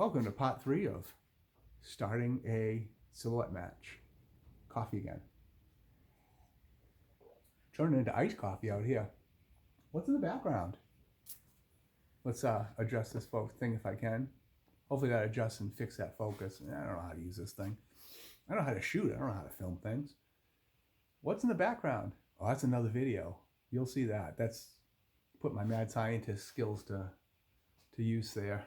Welcome to part 3 of starting a silhouette match. Coffee again. Turning into iced coffee out here. What's in the background? Let's adjust this thing if I can. Hopefully that adjusts and fix that focus. I don't know how to use this thing. I don't know how to shoot. I don't know how to film things. What's in the background? Oh, that's another video. You'll see that. That's put my mad scientist skills to use there.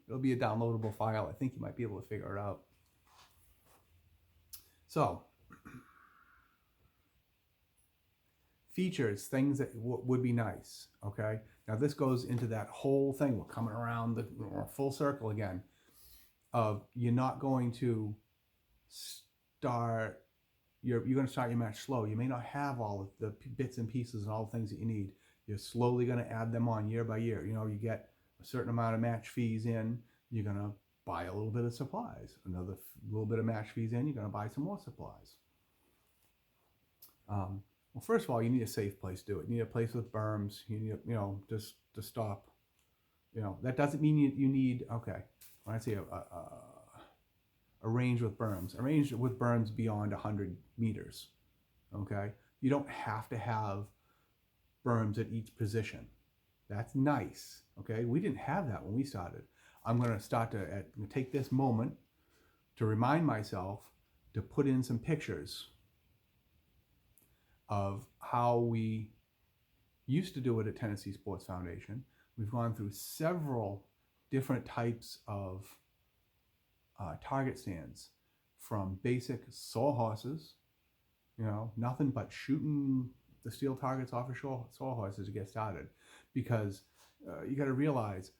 It'll be a downloadable file. I think you might be able to figure it out. So, features, things that would be nice, okay? Now this goes into that whole thing. We're coming around the full circle again of you're not going to start, you're going to start your match slow. You may not have all of the bits and pieces and all the things that you need. You're slowly going to add them on year by year. You know, you get a certain amount of match fees in, you're going to buy a little bit of supplies. Another little bit of match fees in, you're going to buy some more supplies. Well, first of all, you need a safe place to do it. You need a place with berms. You need, just to stop. That doesn't mean you need, okay, when I say a range with berms, a range with berms beyond 100 meters, okay? You don't have to have berms at each position. That's nice, okay? We didn't have that when we started. I'm going to take this moment to remind myself to put in some pictures of how we used to do it at Tennessee Sports Foundation. We've gone through several different types of target stands, from basic sawhorses, nothing but shooting the steel targets off of sawhorses to get started, because you got to realize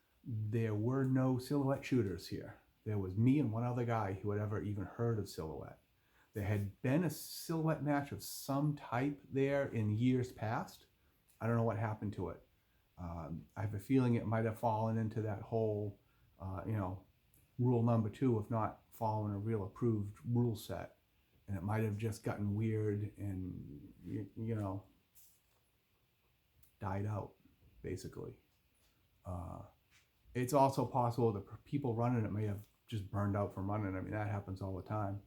there were no silhouette shooters here. There was me and one other guy who had ever even heard of silhouette. There had been a silhouette match of some type there in years past. I don't know what happened to it. I have a feeling it might have fallen into that whole, rule number 2 of not following a real approved rule set. And it might have just gotten weird and, died out, basically. It's also possible that people running it may have just burned out from running. I mean, that happens all the time.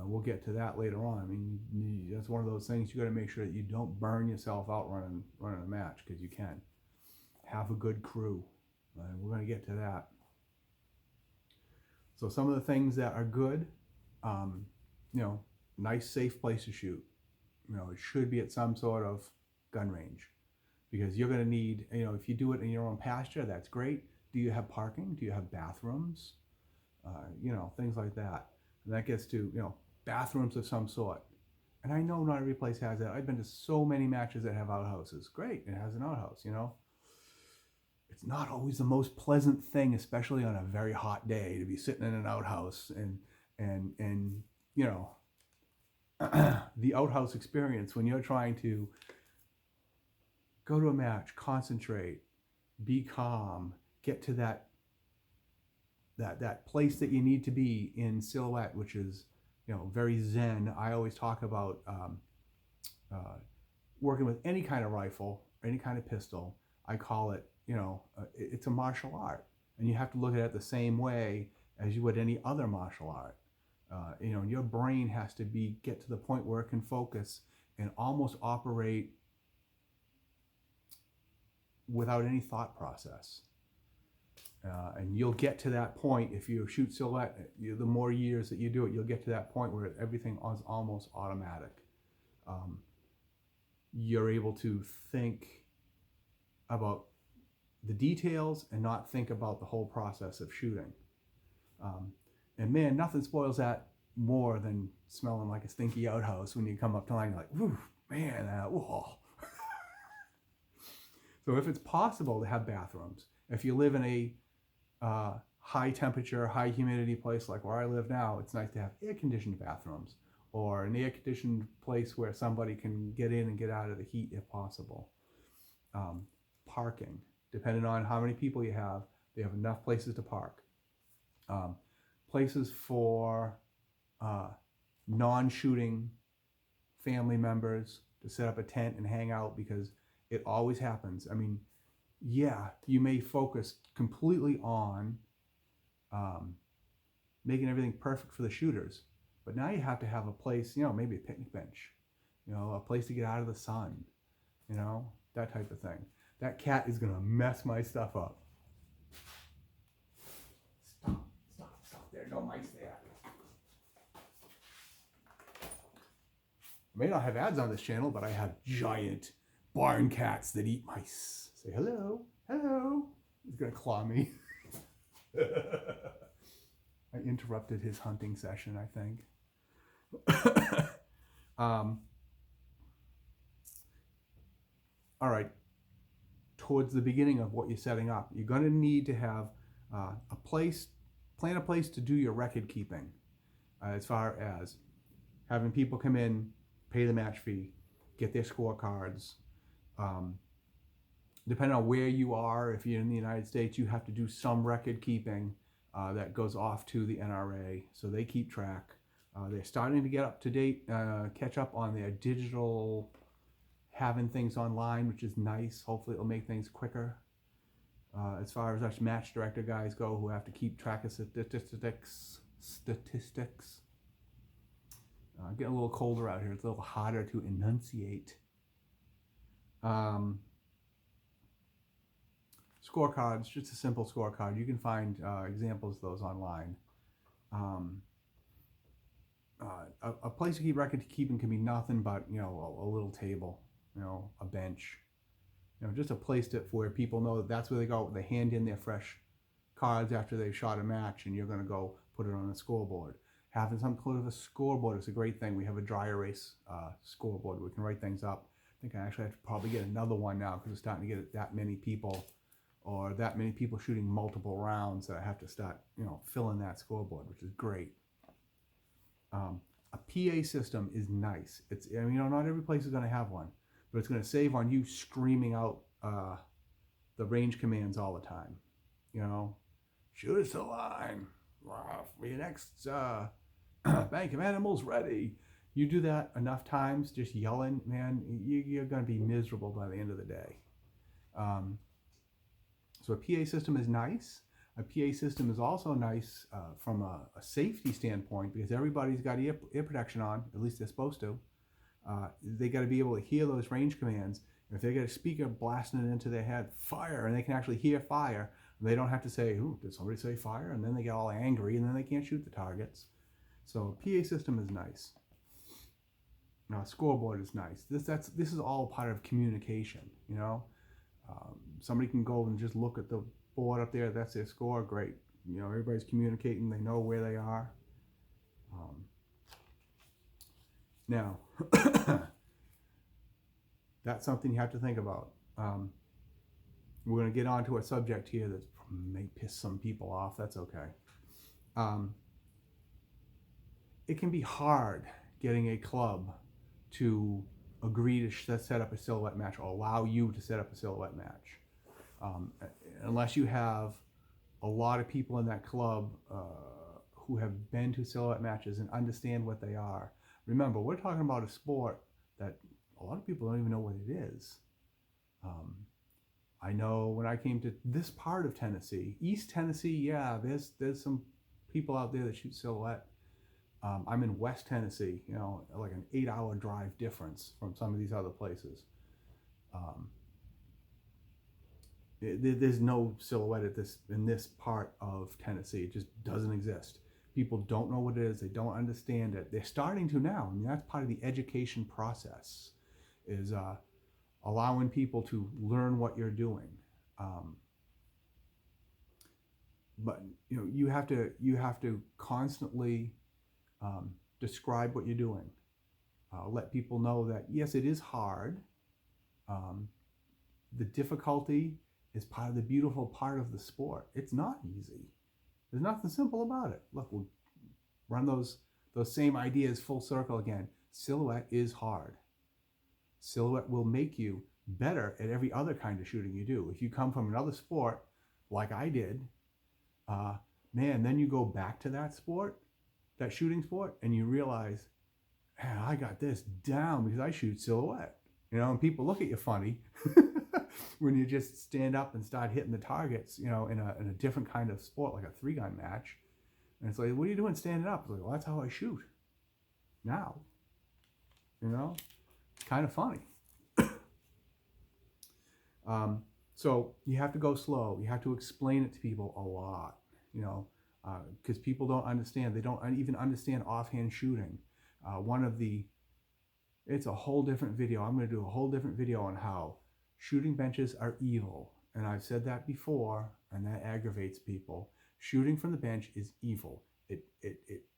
We'll get to that later on. I mean, that's one of those things you got to make sure that you don't burn yourself out running a match, because you can. Have a good crew. We're going to get to that. So some of the things that are good, nice safe place to shoot. It should be at some sort of gun range, because you're going to need, if you do it in your own pasture, that's great. Do you have parking? Do you have bathrooms? Things like that. And that gets to, bathrooms of some sort. And I know not every place has that. I've been to so many matches that have outhouses. Great, it has an outhouse, It's not always the most pleasant thing, especially on a very hot day, to be sitting in an outhouse and the outhouse experience when you're trying to go to a match, concentrate, be calm, get to that place that you need to be in silhouette, which is, very zen. I always talk about working with any kind of rifle, or any kind of pistol. I call it, it's a martial art, and you have to look at it the same way as you would any other martial art. Your brain has to get to the point where it can focus and almost operate without any thought process. And you'll get to that point if you shoot silhouette. The more years that you do it, you'll get to that point where everything is almost automatic. You're able to think about the details and not think about the whole process of shooting. And man, nothing spoils that more than smelling like a stinky outhouse when you come up to line. You're like, whew, man, whoa. So if it's possible to have bathrooms, if you live in a high temperature, high humidity place like where I live now, it's nice to have air-conditioned bathrooms, or an air-conditioned place where somebody can get in and get out of the heat if possible. Parking, depending on how many people you have, they have enough places to park. Places for non-shooting family members to set up a tent and hang out, because it always happens. I mean, yeah, you may focus completely on making everything perfect for the shooters. But now you have to have a place, maybe a picnic bench, a place to get out of the sun, that type of thing. That cat is going to mess my stuff up. Stop. There are no mice there. I may not have ads on this channel, but I have giant barn cats that eat mice. Say hello. He's going to claw me. I interrupted his hunting session, I think. All right. Towards the beginning of what you're setting up, you're going to need to have plan a place to do your record keeping, as far as having people come in, pay the match fee, get their scorecards. Depending on where you are, if you're in the United States, you have to do some record keeping that goes off to the NRA, so they keep track. They're starting to get up to date, catch up on their digital, having things online, which is nice. Hopefully it'll make things quicker. As far as us match director guys go, who have to keep track of statistics. Getting a little colder out here. It's a little harder to enunciate. Scorecards, just a simple scorecard. You can find examples of those online. A place to keep record keeping can be nothing but, a little table, a bench, just a place where people know that that's where they go. They hand in their fresh cards after they've shot a match, and you're going to go put it on a scoreboard. Having some kind of a scoreboard is a great thing. We have a dry erase scoreboard. We can write things up. I think I actually have to probably get another one now because we're starting to get that many people, or that many people shooting multiple rounds, that I have to start, filling that scoreboard, which is great. A PA system is nice. It's, not every place is going to have one, but it's going to save on you screaming out the range commands all the time. Shoot us to the line. For your next bank of animals ready. You do that enough times, just yelling, man, you're going to be miserable by the end of the day. So a PA system is nice. A PA system is also nice from a safety standpoint, because everybody's got ear protection on, at least they're supposed to. They got to be able to hear those range commands. If they get a speaker blasting it into their head, fire, and they can actually hear fire, they don't have to say, ooh, did somebody say fire? And then they get all angry, and then they can't shoot the targets. So a PA system is nice. Now, a scoreboard is nice. This is all part of communication, Somebody can go and just look at the board up there. That's their score. Great. Everybody's communicating. They know where they are. Now, that's something you have to think about. We're going to get onto a subject here that may piss some people off. That's okay. It can be hard getting a club to agree to set up a silhouette match, or allow you to set up a silhouette match. Unless you have a lot of people in that club who have been to silhouette matches and understand what they are. Remember, we're talking about a sport that a lot of people don't even know what it is. I know when I came to this part of Tennessee, East Tennessee, yeah, there's some people out there that shoot silhouette. I'm in West Tennessee, like an 8-hour drive difference from some of these other places. There's no silhouette in this part of Tennessee. It just doesn't exist. People don't know what it is. They don't understand it. They're starting to now. That's part of the education process, is allowing people to learn what you're doing. But you have to constantly describe what you're doing. Let people know that yes, it is hard. The difficulty is part of the beautiful part of the sport. It's not easy. There's nothing simple about it. Look, we'll run those same ideas full circle again. Silhouette is hard. Silhouette will make you better at every other kind of shooting you do. If you come from another sport, like I did, then you go back to that sport, that shooting sport, and you realize, man, I got this down because I shoot silhouette. And people look at you funny. when you just stand up and start hitting the targets, in a different kind of sport, like a 3-gun match. And it's like, what are you doing standing up? It's like, well, that's how I shoot now. It's kind of funny. So you have to go slow. You have to explain it to people a lot, because people don't understand. They don't even understand offhand shooting. It's a whole different video. I'm going to do a whole different video on how shooting benches are evil. And I've said that before, and that aggravates people. Shooting from the bench is evil. It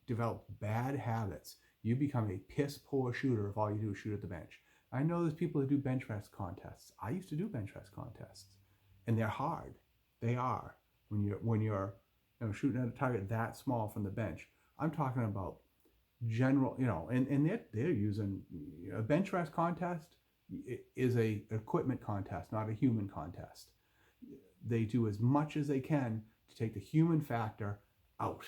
develops bad habits. You become a piss poor shooter if all you do is shoot at the bench. I know there's people that do bench press contests. I used to do bench press contests, and they're hard. They are when you're shooting at a target that small from the bench. I'm talking about general, and they're using a bench press contest is a equipment contest, not a human contest. They do as much as they can to take the human factor out.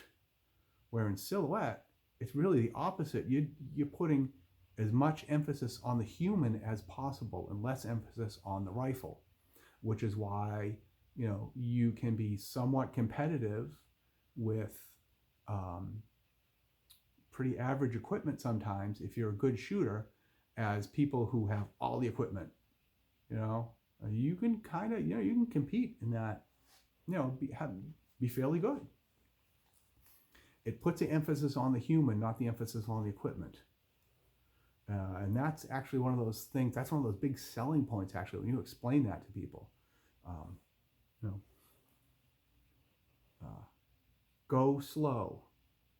Where in silhouette, it's really the opposite. You're putting as much emphasis on the human as possible and less emphasis on the rifle, which is why you can be somewhat competitive with pretty average equipment sometimes if you're a good shooter, as people who have all the equipment. You can kind of you can compete in that, be fairly good. It puts the emphasis on the human, not the emphasis on the equipment. And that's actually one of those things, that's one of those big selling points, actually, when you explain that to people. Go slow.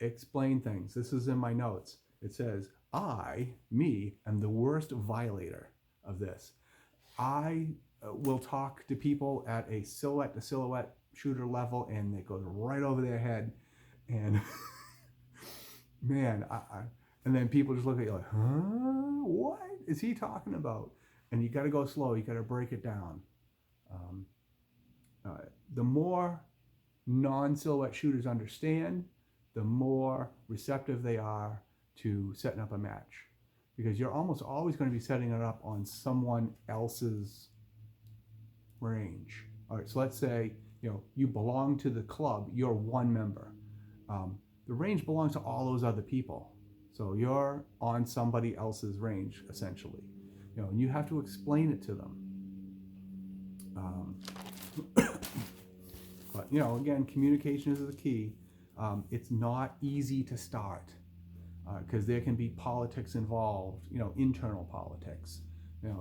Explain things. This is in my notes. It says, me, am the worst violator of this. I will talk to people at a silhouette to silhouette shooter level, and it goes right over their head. And man, and then people just look at you like, huh? What is he talking about? And you got to go slow. You got to break it down. The more non-silhouette shooters understand, the more receptive they are to setting up a match, because you're almost always going to be setting it up on someone else's range. All right, so let's say you belong to the club. You're one member. The range belongs to all those other people. So you're on somebody else's range, essentially. And you have to explain it to them. But, again, communication is the key. It's not easy to start because there can be politics involved, internal politics,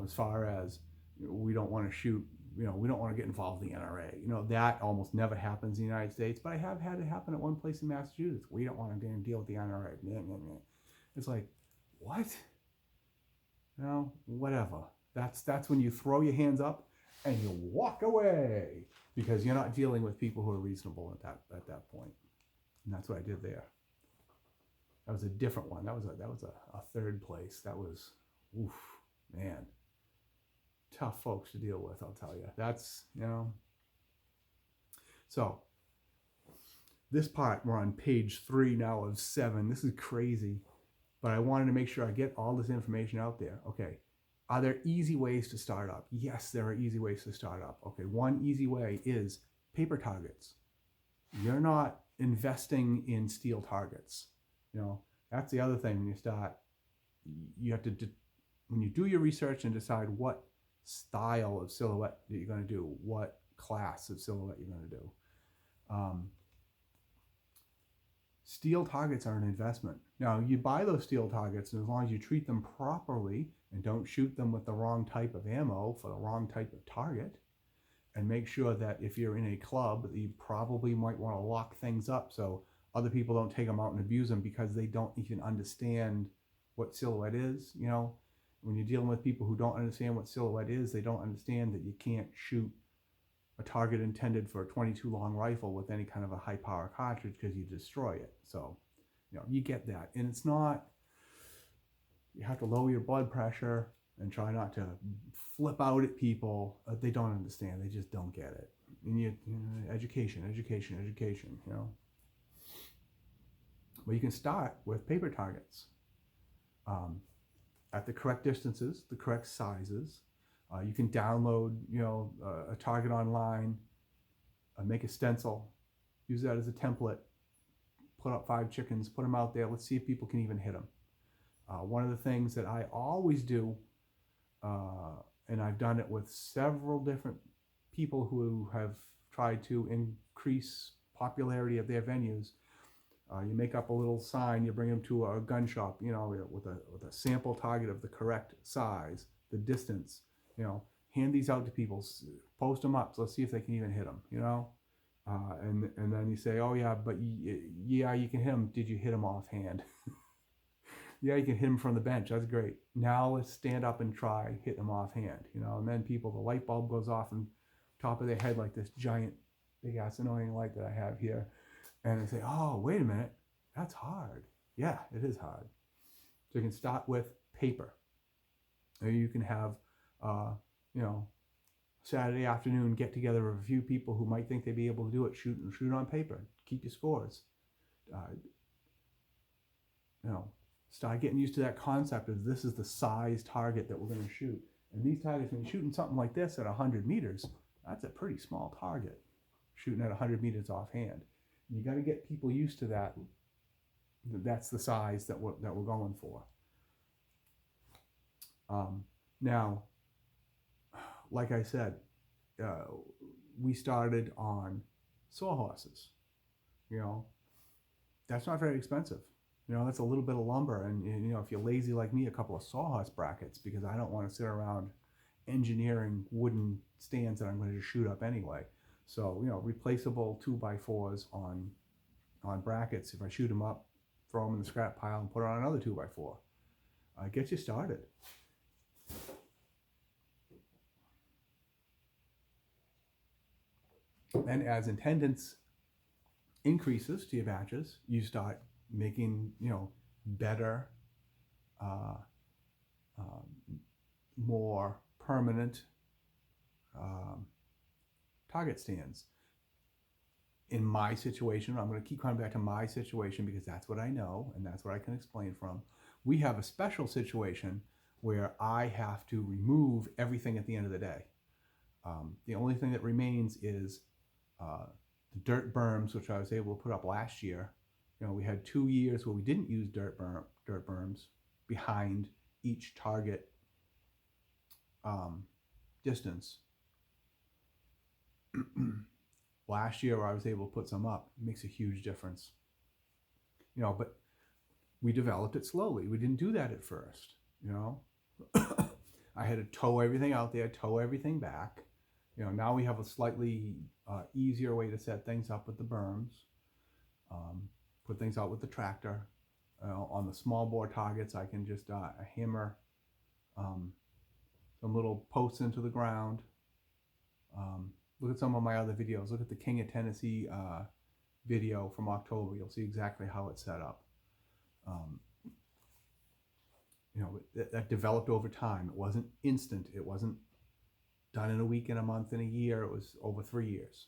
as far as we don't want to shoot, we don't want to get involved in the NRA. That almost never happens in the United States, but I have had it happen at one place in Massachusetts. We don't want to deal with the NRA. It's like, what? Whatever. That's when you throw your hands up and you walk away, because you're not dealing with people who are reasonable at that point. And that's what I did there. That was a different one. That was a third place. That was, oof, man, tough folks to deal with, I'll tell you. That's, So this part, we're on page 3 now of 7. This is crazy, but I wanted to make sure I get all this information out there. Okay. Are there easy ways to start up? Yes, there are easy ways to start up. Okay, one easy way is paper targets. You're not investing in steel targets. That's the other thing. When you start, you have to, when you do your research and decide what style of silhouette that you're going to do, what class of silhouette you're going to do. Steel targets are an investment. Now, you buy those steel targets, and as long as you treat them properly and don't shoot them with the wrong type of ammo for the wrong type of target, and make sure that if you're in a club, that you probably might want to lock things up so other people don't take them out and abuse them because they don't even understand what silhouette is. When you're dealing with people who don't understand what silhouette is, they don't understand that you can't shoot a target intended for a 22 long rifle with any kind of a high power cartridge because you destroy it. So, you get that. And it's not, you have to lower your blood pressure and try not to flip out at people. They don't understand. They just don't get it. And education. But you can start with paper targets at the correct distances, the correct sizes. You can download, a target online, make a stencil, use that as a template, put up 5 chickens, put them out there. Let's see if people can even hit them. One of the things that I always do, and I've done it with several different people who have tried to increase popularity at their venues. You make up a little sign, you bring them to a gun shop, with a sample target of the correct size, the distance, hand these out to people, post them up. So let's see if they can even hit them, and then you say, oh yeah, but yeah, you can hit them. Did you hit them offhand? Yeah, you can hit them from the bench. That's great. Now let's stand up and try hit them offhand, and then the light bulb goes off on top of their head like this giant, big ass annoying light that I have here. And they say, oh, wait a minute, that's hard. Yeah, it is hard. So you can start with paper. Or you can have, Saturday afternoon get together of a few people who might think they'd be able to do it. Shoot on paper. Keep your scores. Start getting used to that concept of this is the size target that we're going to shoot. And these targets, when you're shooting something like this at 100 meters, that's a pretty small target. Shooting at 100 meters offhand. You got to get people used to that. That's the size that we're going for. Now, like I said, we started on sawhorses. That's not very expensive. That's a little bit of lumber, and if you're lazy like me, a couple of sawhorse brackets, because I don't want to sit around engineering wooden stands that I'm going to just shoot up anyway. So, replaceable 2x4s on brackets. If I shoot them up, throw them in the scrap pile and put on another 2x4. Get you started. And as attendance increases to your batches, you start making, better, more permanent target stands. In my situation, I'm going to keep coming back to my situation because that's what I know and that's what I can explain from. We have a special situation where I have to remove everything at the end of the day. The only thing that remains is the dirt berms, which I was able to put up last year. We had 2 years where we didn't use dirt berms behind each target distance. Last year I was able to put some up. It makes a huge difference. But we developed it slowly. We didn't do that at first, I had to tow everything out there, tow everything back. Now we have a slightly easier way to set things up with the berms. Put things out with the tractor. On the small bore targets, I can just hammer some little posts into the ground. Look at some of my other videos. Look at the King of Tennessee video from October. You'll see exactly how it's set up. That developed over time. It wasn't instant. It wasn't done in a week, in a month, in a year. It was over 3 years.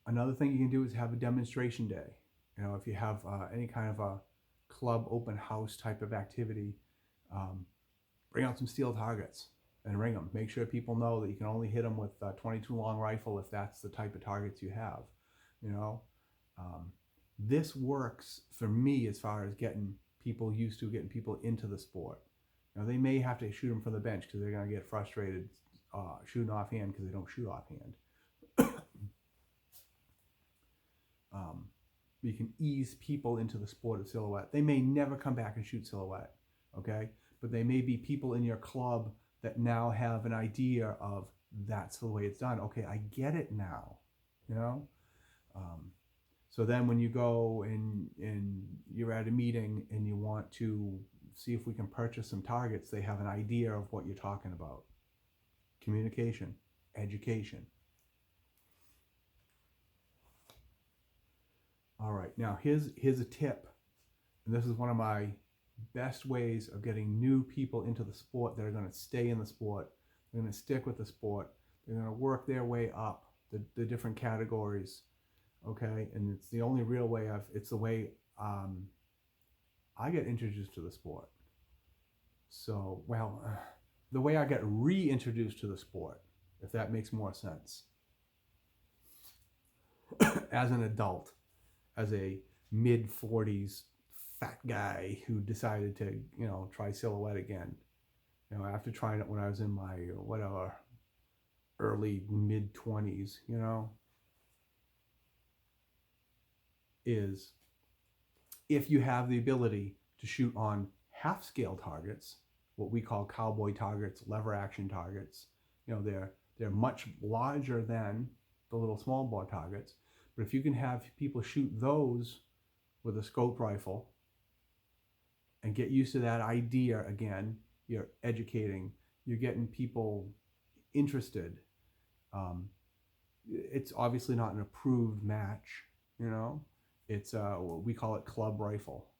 Another thing you can do is have a demonstration day. If you have any kind of a club open house type of activity, bring out some steel targets and ring them. Make sure people know that you can only hit them with a 22 long rifle if that's the type of targets you have. This works for me as far as getting people used to, getting people into the sport. They may have to shoot them from the bench because they're going to get frustrated shooting offhand because they don't shoot offhand. You can ease people into the sport of silhouette. They may never come back and shoot silhouette, okay? But they may be people in your club that now have an idea of that's the way it's done. Okay, I get it now, So then when you go and you're at a meeting and you want to see if we can purchase some targets, they have an idea of what you're talking about. Communication, education. All right, now here's a tip. And this is one of my best ways of getting new people into the sport that are going to stay in the sport. They're going to stick with the sport. They're going to work their way up the different categories. Okay, and it's the only real way it's the way I get introduced to the sport. So, well, the way I got reintroduced to the sport, if that makes more sense, as an adult, as a mid 40s fat guy who decided to, try silhouette again. After trying it when I was in my whatever early mid 20s, is if you have the ability to shoot on half scale targets, what we call cowboy targets, lever action targets, they're much larger than the little small bore targets. But if you can have people shoot those with a scoped rifle and get used to that idea again, you're educating, you're getting people interested. It's obviously not an approved match, It's we call it club rifle.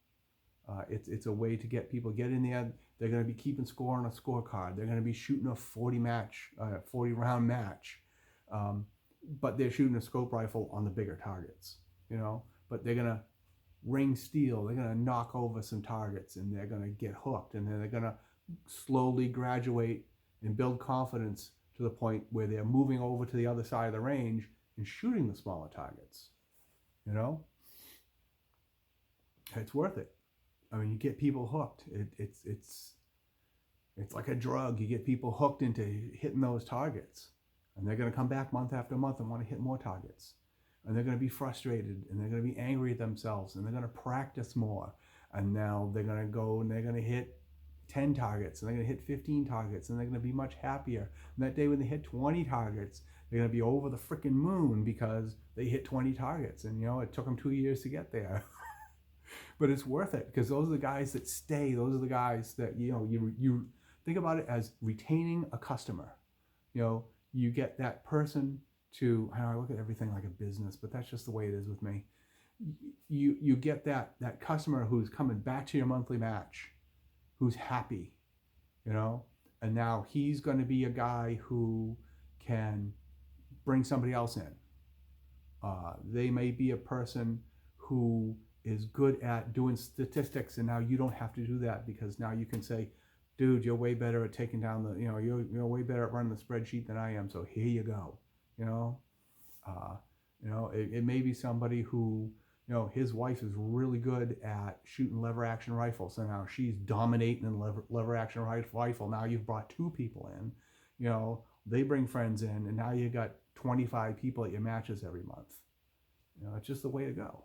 It's a way to get people get in there. They're going to be keeping score on a scorecard. They're going to be shooting a 40 round match, but they're shooting a scope rifle on the bigger targets, But they're going to ring steel. They're going to knock over some targets, and they're going to get hooked, and then they're going to slowly graduate and build confidence to the point where they're moving over to the other side of the range and shooting the smaller targets. It's worth it. I mean, you get people hooked. It's like a drug. You get people hooked into hitting those targets, and they're going to come back month after month and want to hit more targets, and they're going to be frustrated, and they're going to be angry at themselves, and they're going to practice more, and now they're going to go and they're going to hit 10 targets, and they're going to hit 15 targets, and they're going to be much happier. And that day when they hit 20 targets, they're going to be over the freaking moon because they hit 20 targets, and it took them 2 years to get there. But it's worth it, because those are the guys that stay. Those are the guys that, you think about it as retaining a customer. You get that person to, I look at everything like a business, but that's just the way it is with me. You get that customer who's coming back to your monthly match, who's happy, and now he's going to be a guy who can bring somebody else in. They may be a person who is good at doing statistics, and now you don't have to do that, because now you can say, dude, you're way better at taking down the, you're way better at running the spreadsheet than I am, so here you go. It may be somebody who, his wife is really good at shooting lever action rifles, so now she's dominating in lever action rifle. Now you've brought 2 people in, they bring friends in, and now you got 25 people at your matches every month. It's just the way to go.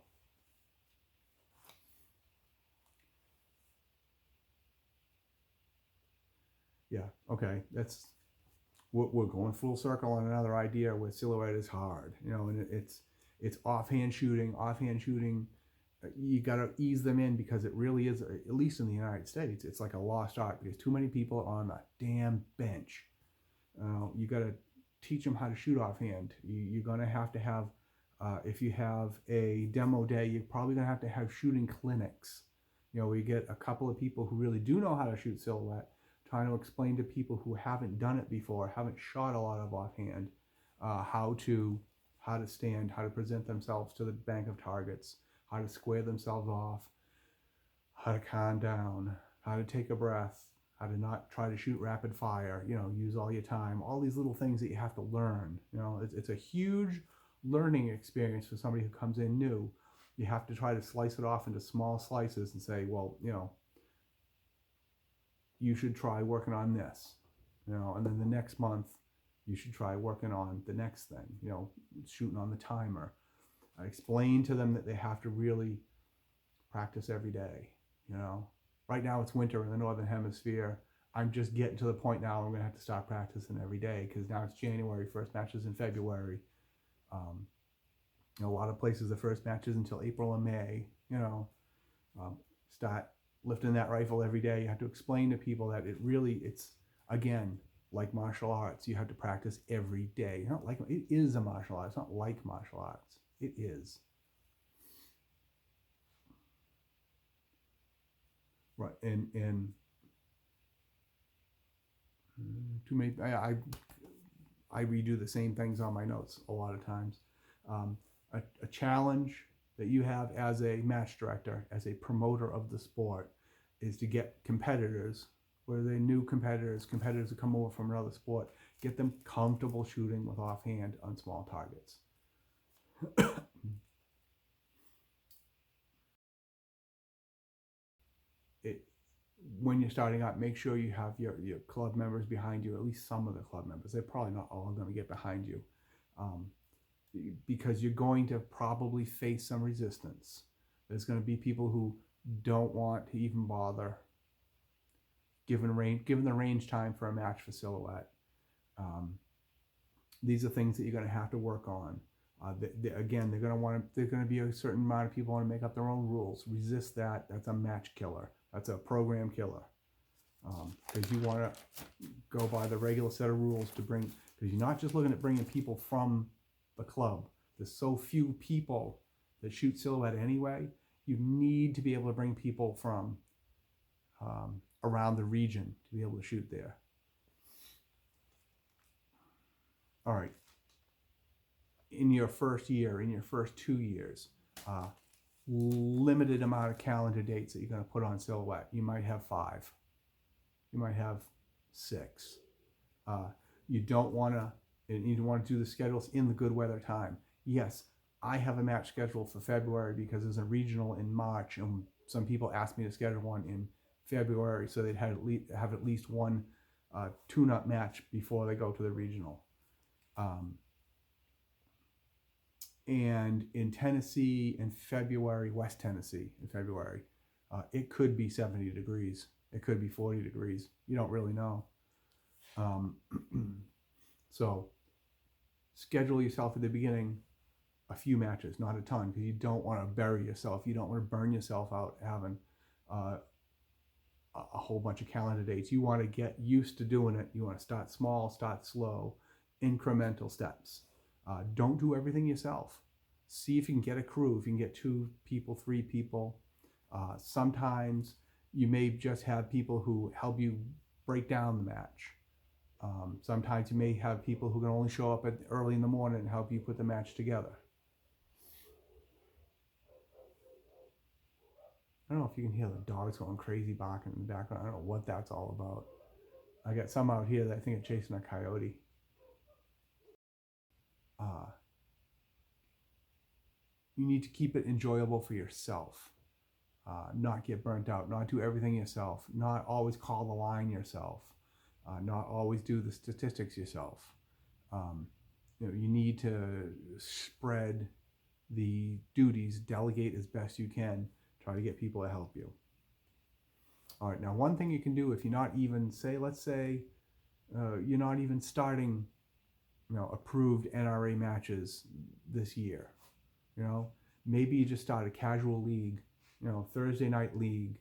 Yeah, okay, we're going full circle on another idea where silhouette is hard, and it's offhand shooting. You got to ease them in, because it really is, at least in the United States, it's like a lost art, because too many people are on the damn bench. You got to teach them how to shoot offhand. You're going to have, if you have a demo day, you're probably going to have shooting clinics. We get a couple of people who really do know how to shoot silhouette, trying to explain to people who haven't done it before, haven't shot a lot of offhand, how to stand, how to present themselves to the bank of targets, how to square themselves off, how to calm down, how to take a breath, how to not try to shoot rapid fire, use all your time, all these little things that you have to learn. It's a huge learning experience for somebody who comes in new. You have to try to slice it off into small slices and say, well, you should try working on this, and then the next month you should try working on the next thing, shooting on the timer. I explain to them that they have to really practice every day. Right now it's winter in the Northern Hemisphere. I'm just getting to the point now where I'm going to have to start practicing every day, because now it's January, first match is in February. A lot of places the first match is until April and May. Start lifting that rifle every day. You have to explain to people that it's again, like martial arts. You have to practice every day. It is a martial art. It's not like martial arts. It is. Right, and too many. I redo the same things on my notes a lot of times. A challenge that you have as a match director, as a promoter of the sport, is to get competitors, where they're new competitors who come over from another sport, get them comfortable shooting with offhand on small targets. When you're starting out, make sure you have your club members behind you, at least some of the club members. They're probably not all going to get behind you, because you're going to probably face some resistance. There's going to be people who don't want to even bother given the range time for a match for silhouette. These are things that you're going to have to work on. Again, they're going to be a certain amount of people want to make up their own rules. Resist that. That's a match killer. That's a program killer. Because you want to go by the regular set of rules to bring, because you're not just looking at bringing people from the club. There's so few people that shoot silhouette anyway. You need to be able to bring people from around the region to be able to shoot there. All right. In your first year, in your first 2 years, limited amount of calendar dates that you're going to put on silhouette. You might have 5. You might have 6. You don't want to, and you want to do the schedules in the good weather time. Yes, I have a match scheduled for February because there's a regional in March, and some people asked me to schedule one in February so they'd have at least one tune-up match before they go to the regional. And in Tennessee in February, West Tennessee in February, it could be 70 degrees. It could be 40 degrees. You don't really know. So schedule yourself at the beginning a few matches, not a ton, because you don't want to bury yourself. You don't want to burn yourself out having a whole bunch of calendar dates. You want to get used to doing it. You want to start small, start slow, incremental steps. Don't do everything yourself. See if you can get a crew, if you can get 2 people, 3 people. Sometimes you may just have people who help you break down the match. Sometimes you may have people who can only show up early in the morning and help you put the match together. I don't know if you can hear the dogs going crazy barking in the background. I don't know what that's all about. I got some out here that I think are chasing a coyote. You need to keep it enjoyable for yourself. Not get burnt out, not do everything yourself, not always call the line yourself, not always do the statistics yourself. You need to spread the duties, delegate as best you can, try to get people to help you. All right, now one thing you can do if you're not even, let's say you're not even starting approved NRA matches this year. Maybe you just start a casual league, Thursday night league,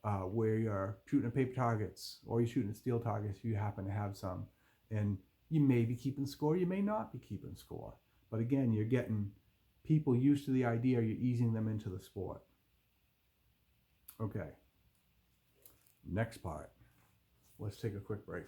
where you're shooting at paper targets or you're shooting at steel targets if you happen to have some. And you may be keeping score, you may not be keeping score. But again, you're getting people used to the idea, you're easing them into the sport. Okay, next part. Let's take a quick break.